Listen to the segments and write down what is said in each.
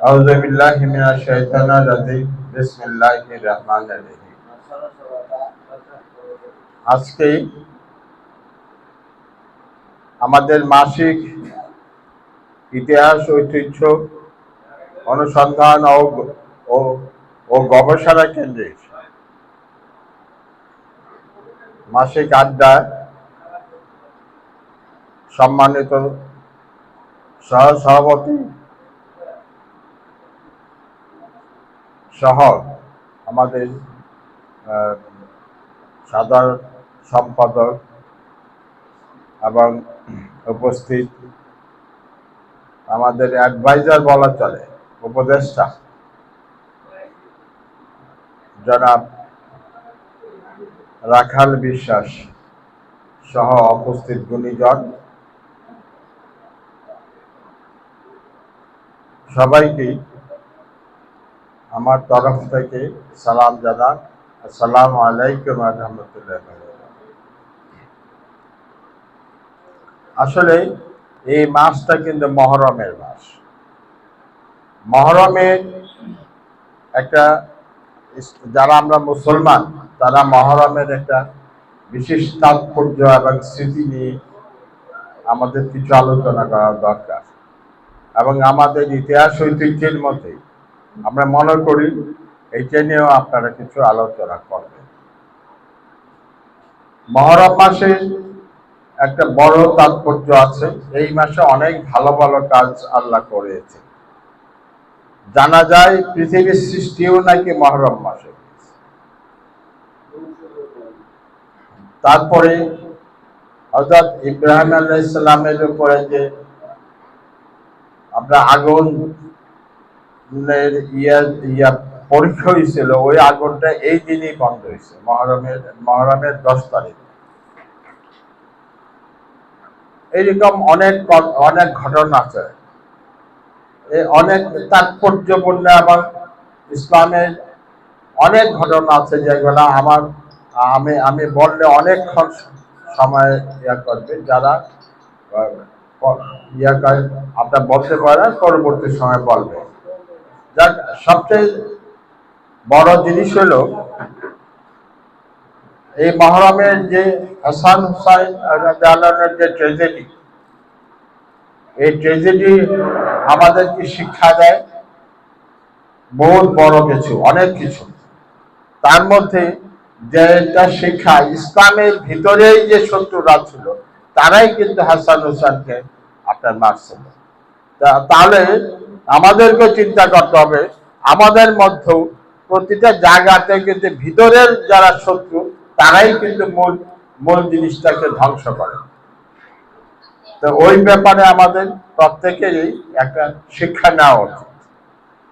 আউযু বিল্লাহি মিনাশ শাইতানির রাজিম। বিসমিল্লাহির রহমানির রহিম। আজকে আমাদের মাসিক ইতিহাস, ঐতিহ্য, অনুসন্ধান ও ও গবেষণা কেন্দ্রের মাসিক আড্ডা সম্মানিত সহসভাপতি সহ আমাদের সাধারণ সম্পাদক এবং উপস্থিত আমাদের অ্যাডভাইজার বলা চলে, উপদেষ্টা জনাব রাখাল বিশ্বাস সহ উপস্থিত গুণীজন, সবাইকে আমার তরফ থেকে সালাম জানান। আসসালামু আলাইকুম ওয়া রাহমাতুল্লাহি ওয়া বারাকাতুহু। আসলে এই মাসটা কিন্তু মহরমের মাস। মহরমের একটা, যারা আমরা মুসলমান তারা মহরমের একটা বিশেষ তাৎপর্য এবং স্মৃতি নিয়ে আমাদের কিছু আলোচনা করা দরকার। এবং আমাদের ইতিহাস ঐতিহ্যের মধ্যে আমরা মনে করি এইটা নিয়েও আপনারা কিছু আলোচনা করবেন। মহরম মাসে একটা বড় তাৎপর্য আছে। এই মাসে অনেক ভালো ভালো কাজ আল্লাহ করেছে। জানা যায় পৃথিবীর সৃষ্টিও নাকি মহরম মাসে। তারপরে হযরত ইব্রাহিম আলাইহিস সালামের উপরে যে আমরা আগুনের পরীক্ষা হয়েছিল, ওই আগুনটা এই দিনই বন্ধ হয়েছে, মহরমের 10 তারিখ। এইরকম অনেক অনেক ঘটনা আছে, অনেক তাৎপর্যপূর্ণ এবং ইসলামের অনেক ঘটনা আছে যেগুলো আমি বললে অনেকক্ষণ সময় করবে। যারা আপনার বলতে পারেন, পরবর্তী সময় বলবে। যাক, সবচেয়ে বড় জিনিস হলো এই মহরমের যে হাসান হুসাইন রাদিয়াল্লাহু যে ট্র্যাজেডি, এই ট্র্যাজেডি আমাদেরকে শিক্ষা দেয় বহুত বড় কিছু, অনেক কিছু। তার মধ্যে যেটা শিক্ষা, ইসলামের ভিতরেই যে শত্রুরা ছিল তারাই কিন্তু হাসান হুসাইনকে আপনার মারছিল। তাহলে আমাদেরকে চিন্তা করতে হবে, আমাদের মধ্যেও প্রতিটা জায়গাতে কিন্তু ভিতরের যারা শত্রু তারাই কিন্তু মূল জিনিসটাকে ধ্বংস করে। তো ওই ব্যাপারে আমাদের প্রত্যেকেরই একটা শিক্ষা নেওয়া উচিত।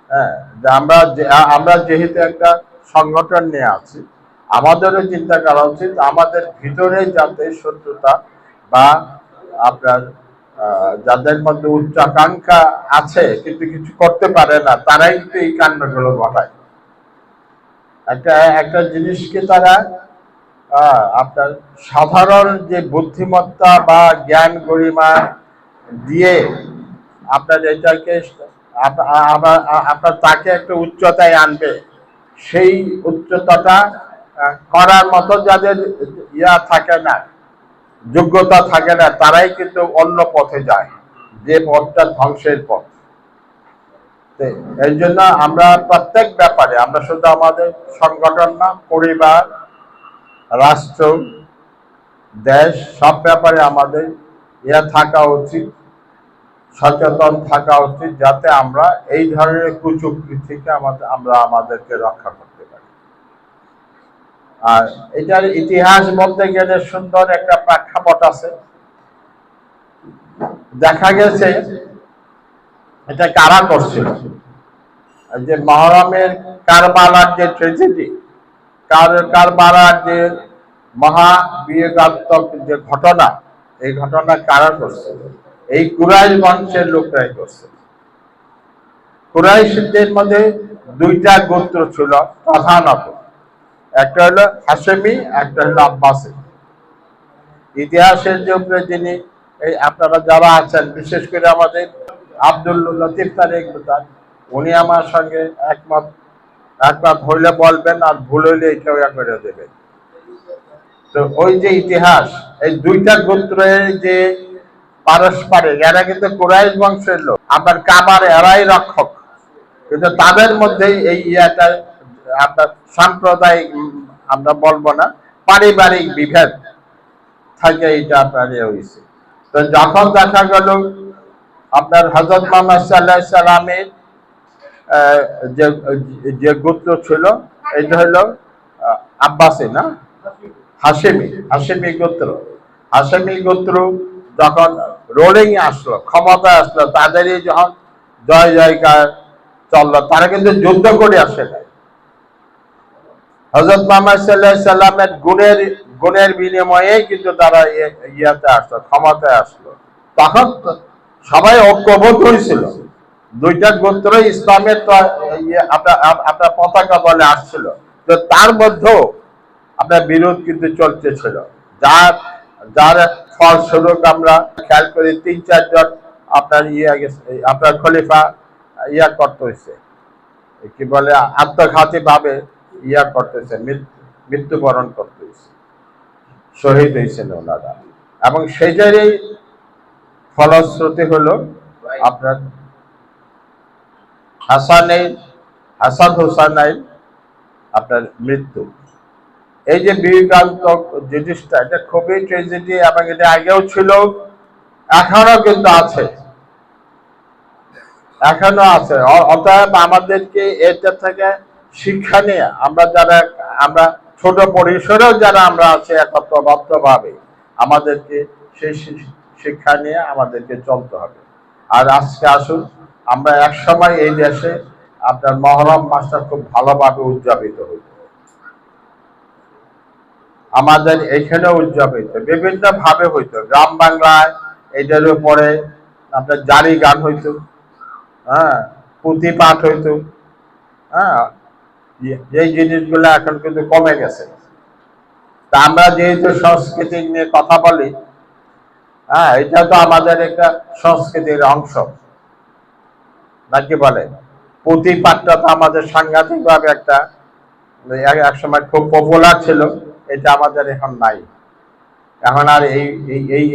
হ্যাঁ, আমরা যেহেতু একটা সংগঠন নিয়ে আছি, আমাদেরও চিন্তা করা উচিত আমাদের ভিতরে যাতে শত্রুতা বা আপনার যাদের মধ্যে উচ্চাকাঙ্ক্ষা আছে কিন্তু কিছু করতে পারে না, তারাই কিন্তু এই কাণ্ডগুলো ঘটায়। একটা জিনিসকে তারা আপনার সাধারণ যে বুদ্ধিমত্তা বা জ্ঞান গরিমা দিয়ে আপনার এটাকে আপনার তাকে একটা উচ্চতায় আনবে, সেই উচ্চতাটা করার মতো যাদের থাকে না, যোগ্যতা থাকে না, তারাই কিন্তু অন্য পথে যায়, যে পথটা ধ্বংসের পথ। এই জন্য আমরা প্রত্যেক ব্যাপারে, আমরা শুধু আমাদের সংগঠন না, পরিবার, রাষ্ট্র, দেশ, সব ব্যাপারে আমাদের থাকা উচিত, সচেতন থাকা উচিত, যাতে আমরা এই ধরনের কুচক্রি থেকে আমরা আমাদেরকে রক্ষা করতে পারি। আর এটার ইতিহাস বলতে গেলে সুন্দর একটা প্রেক্ষাপট আছে। দেখা গেছে এটা কারা করছিল, যে মহরমের কারবালার যে ট্র্যাজেডি, কারবালার যে মহাবিয়োগাত্মক যে ঘটনা, এই ঘটনা কারা করছে? এই কুরাইশ বংশের লোকরাই করছে। কুরাইশদের মধ্যে দুইটা গোত্র ছিল প্রধানত, একটা হলো হাশেমি, একটা হলো আব্বাসী। ইতিহাসের যে উপরে যিনি আপনারা যারা আছেন, বিশেষ করে আমাদের আব্দুল লতিফ তারেক, উনি আমার সঙ্গে একমত একমত হইলে বলবেন, আর ভুল হইলে এটাও করে দেবেন। তো ওই যে ইতিহাস, এই দুইটা গোত্রের যে পারস্পরিক, এরা কিন্তু কুরাইশ বংশের লোক, আবার কাবার এরাই রক্ষক, কিন্তু তাদের মধ্যেই এই ইয়াটা আপনার সাম্প্রদায়িক, আমরা বলবো না, পারিবারিক বিভেদ থাকে, এইটা আপনার হয়েছে। তো যখন দেখা গেল আপনার হযরত মুহাম্মদ সাল্লাল্লাহু আলাইহি সাল্লামের যে গোত্র ছিল, এটা হলো আব্বাসী না হাশেমি গোত্র। হাশেমি গোত্র যখন রোলিং আসলো, ক্ষমতা আসলো, তাদেরই যখন জয় জয়কার চললো, তারা কিন্তু যুদ্ধ করে আসে নাই। হযরত মুহাম্মদ সাল্লাল্লাহু আলাইহি সাল্লামের গুণের বিনিময়ে কিন্তু তারা ইয়াতে আসলো, ক্ষমতায় আসলো। তখন সবাই ঐক্যবদ্ধ হয়েছিল, দুইটা গোত্র ইসলামের আপনার পতাকা বলে আসছিল, তো তার মধ্যেও আপনার বিরোধ কিন্তু চলতেছিল, যার ফলস্বরূপ আমরা খেয়াল করি ৩-৪ জন আপনার আপনার খলিফা করতে হয়েছে, কি বলে, আত্মঘাতী ভাবে করতেছে, মৃত্যুবরণ করতে হয়েছে, শহীদ হয়েছেন ওনারা। এবং সেটারই ফলশ্রুতি হলো আপনার হাসান হুসাইনের আপনার মৃত্যু। এই যে বিয়োগান্তক জিনিসটা, এটা খুবই ট্র্যাজেডি, এবং এটা আগেও ছিল, এখনো কিন্তু আছে, অতএব আমাদেরকে এটা থেকে শিক্ষা নিয়ে আমরা ছোট পরিসরেও যারা আমরা আছি একত্রবদ্ধ ভাবে, আমাদেরকে সেই শিক্ষা নিয়ে আমাদেরকে চলতে হবে। আর আজকে আসুন, আমরা একসময় এই দেশে আপনার মহরম মাসটা খুব ভালোভাবে উদযাপিত হইত, আমাদের এখানে উদযাপিত বিভিন্ন ভাবে হইতো। গ্রাম বাংলায় এটার উপরে আপনার জারি গান হইতো, হ্যাঁ, পুঁথি পাঠ হইতো, হ্যাঁ, এই জিনিসগুলো এখন কিন্তু কমে গেছে। তা আমরা যেহেতু সংস্কৃতি নিয়ে কথা বলি, হ্যাঁ, এটা তো আমাদের একটা সংস্কৃতির অংশ নাকি বলে। পুঁথি পাঠটা তো আমাদের সাংঘাতিক ভাবে একটা এক সময় খুব পপুলার ছিল, এটা আমাদের এখন নাই। এখন আর এই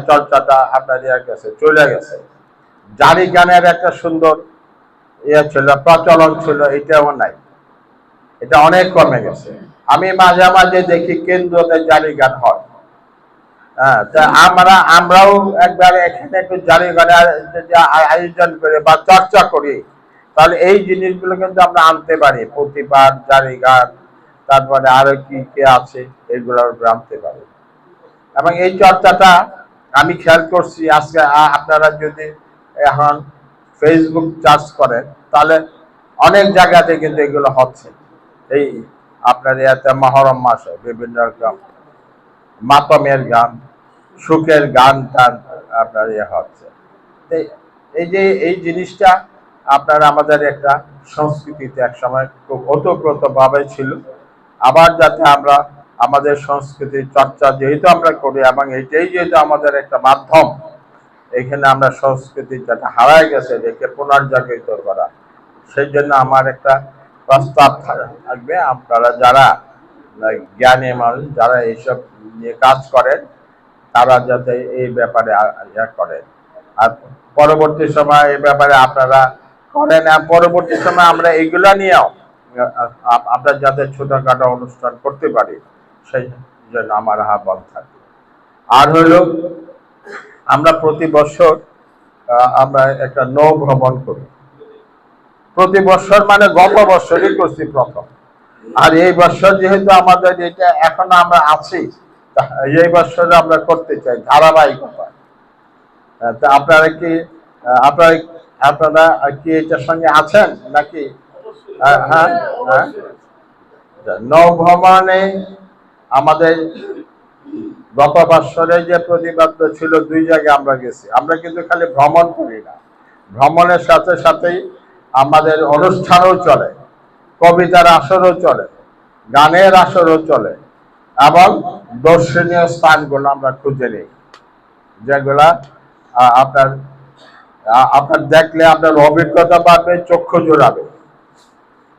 চর্চাটা আপনার কাছে চলে গেছে। জারি গানের একটা সুন্দর ছিল, প্রচলন ছিল, এটাও নাই, এটা অনেক কমে গেছে। আমি মাঝে মাঝে দেখি কেন্দ্রতে জারি গান হয়, হ্যাঁ, তা আমরাও একবার এখানে একটু জারি গানের আয়োজন করে বা চর্চা করি, তাহলে এই জিনিসগুলো কিন্তু আমরা আনতে পারি, প্রতিবাদ, জারি গান, তারপরে আরো কি আছে, এগুলো আনতে পারি। এবং এই চর্চাটা আমি খেয়াল করছি, আজকে আপনারা যদি এখন ফেসবুক চার্জ করেন, তাহলে অনেক জায়গাতে কিন্তু এগুলো হচ্ছে। এই আপনার মহরম মাসে বিভিন্ন রকম মাতমের গান, সুখের গান টান আপনার হচ্ছে। এই জিনিসটা আপনার আমাদের একটা সংস্কৃতিতে এক সময় খুব ওতপ্রোত ভাবে ছিল। আবার যাতে আমরা আমাদের সংস্কৃতির চর্চা যেহেতু আমরা করি, এবং এটাই যেহেতু আমাদের একটা মাধ্যম, এখানে আমরা সংস্কৃতি যেটা হারায় গেছে এটাকে পুনর্জাগরিত করা, সেই জন্য আমার একটা প্রস্তাব থাকবে, আপনারা যারা জ্ঞানী মানুষ, যারা এইসব নিয়ে কাজ করেন, তারা যাতে এই ব্যাপারে করেন, আর পরবর্তী সময় এই ব্যাপারে আপনারা করেন। পরবর্তী সময় আমরা এইগুলা নিয়েও আমরা যাতে ছোটখাটো অনুষ্ঠান করতে পারি, সেই জন্য আমার আহ্বান থাকে। আর হলো, আমরা প্রতি বছর আমরা একটা নৌ ভ্রমণ করি, প্রতি বছর, মানে গত বছরই করছি প্রথম, আর এই বছর যেহেতু আমাদের এটা এখন আমরা আছি, এই বছরে আমরা করতে চাই ধারাবাহিকতা। তা আপনারা কি এটার সঙ্গে আছেন নাকি? হ্যাঁ, নৌ ভ্রমণে আমাদের গত বছরে যে প্রতিপাদ্য ছিল, 2 জায়গায় আমরা গেছি। আমরা কিন্তু খালি ভ্রমণ করি না, ভ্রমণের সাথে সাথেই আমাদের অনুষ্ঠানও চলে, কবিতার আসরও চলে, গানের আসরও চলে, এবং দর্শনীয় স্থানগুলো আমরা খুঁজে নিই, যেগুলা আপনার আপনার দেখলে আপনার অভিজ্ঞতা বাড়বে, চক্ষু জোড়াবে।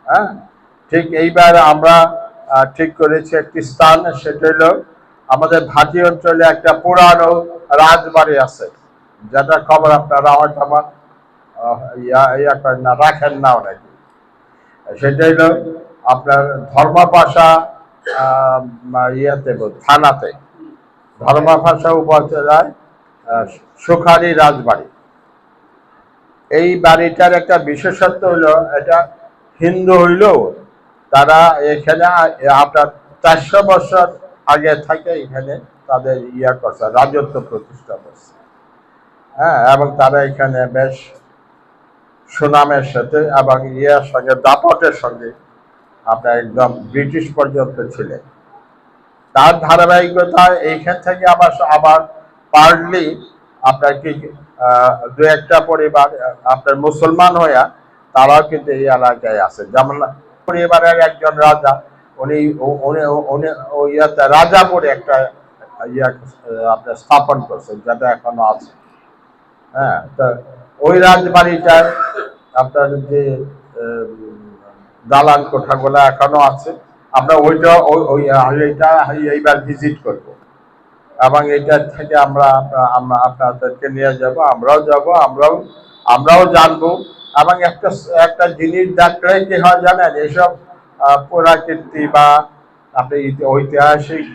হ্যাঁ, ঠিক এইবার আমরা ঠিক করেছি একটি স্থান, সেটা হলো আমাদের ভাটি অঞ্চলে একটা পুরানো রাজবাড়ি আছে, যেটা খবর আপনারা হয়তো আমার ইয়া করেন না, রাখেন না অনেকে। সেটা হলো আপনার ধর্মপাশা ইয়েতে থানাতে, ধর্মপাশা উপজেলায় সুখারি রাজবাড়ি। এই বাড়িটার একটা বিশেষত্ব হলো, এটা হিন্দু হইলেও তারা এখানে আপনার 400 বছর আগে থেকে এখানে তাদের ইয়া করছে, রাজত্ব প্রতিষ্ঠা করছে। হ্যাঁ, এবং তারা এখানে বেশ সুনামের সাথে এবং ইয়ার সঙ্গে দাপটের সঙ্গে আপনার একদম ব্রিটিশ পর্যন্ত ছিলেন। তার ধারাবাহিকতায় এইখান থেকে আবার পার্টলি আপনার কি দু একটা পরিবার আপনার মুসলমান হইয়া তারাও কিন্তু এই এলাকায় আছে। যেমন পরিবারের একজন রাজা, উনি ইয়াতে রাজাপুরে একটা ইয়া আপনার স্থাপন করছেন, যেটা এখনো আছে। হ্যাঁ, তো ওই রাজবাড়িটার আপনার যে দালান কোঠাগুলো এখনো আছে। আমরা ওইটা এইবার ভিজিট করব, এবং এটা থেকে আমরা আপনাদেরকে নিয়ে যাব, আমরাও জানবো। এবং একটা জিনিস দেখলে কি হয় জানেন, এইসব পুরাকীর্তি বা আপনি ঐতিহাসিক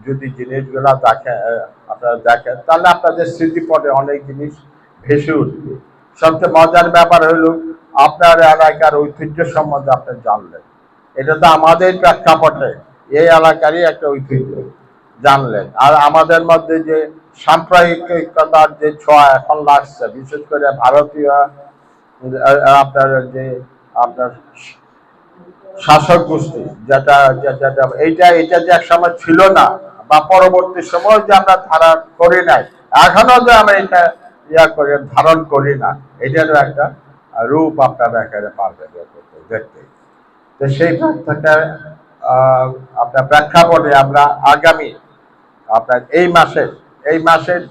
যদি জিনিসগুলা আপনারা দেখেন, তাহলে আপনাদের স্মৃতিপটে অনেক জিনিস ভেসে উঠবে। সবচেয়ে মজার ব্যাপার হলো আপনার এলাকার ঐতিহ্য সম্বন্ধে আপনি জানলেন। এটা তো আমাদের প্রেক্ষাপটে এই এলাকারই একটা ঐতিহ্য জানলেন। আর আমাদের মধ্যে যে সাম্প্রদায়িকতার যে ছোঁয়া এখন লাগছে, বিশেষ করে ভারতীয় আপনার শাসক গোষ্ঠী, যেটা এইটা যে এক সময় ছিল না, বা পরবর্তী সময় যে আমরা ধারণ করি নাই, এখনো যে আমরা এটা করে ধারণ করি না, এটারও একটা রূপ আপনারা এখানে পারবেন দেখতে। তো সেই থেকে আপনার প্রেক্ষাপটে আমরা আগামী আপনার এই মাসের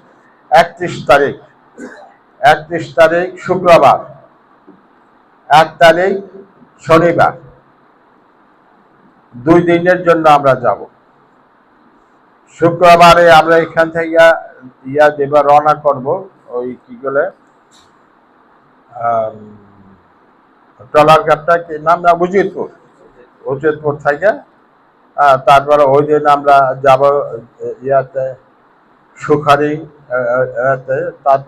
31 তারিখ শুক্রবার, 1 তারিখ শনিবার, 2 দিনের জন্য আমরা যাব। শুক্রবারে আমরা এখান থেকে রওনা করব, ওই কি বলে ট্রলারঘাটটা কি নাম, না উজিরপুর থেকে। তারপরে ওই দিন আমরা যাব ইয়াতে সুখারি, তারপর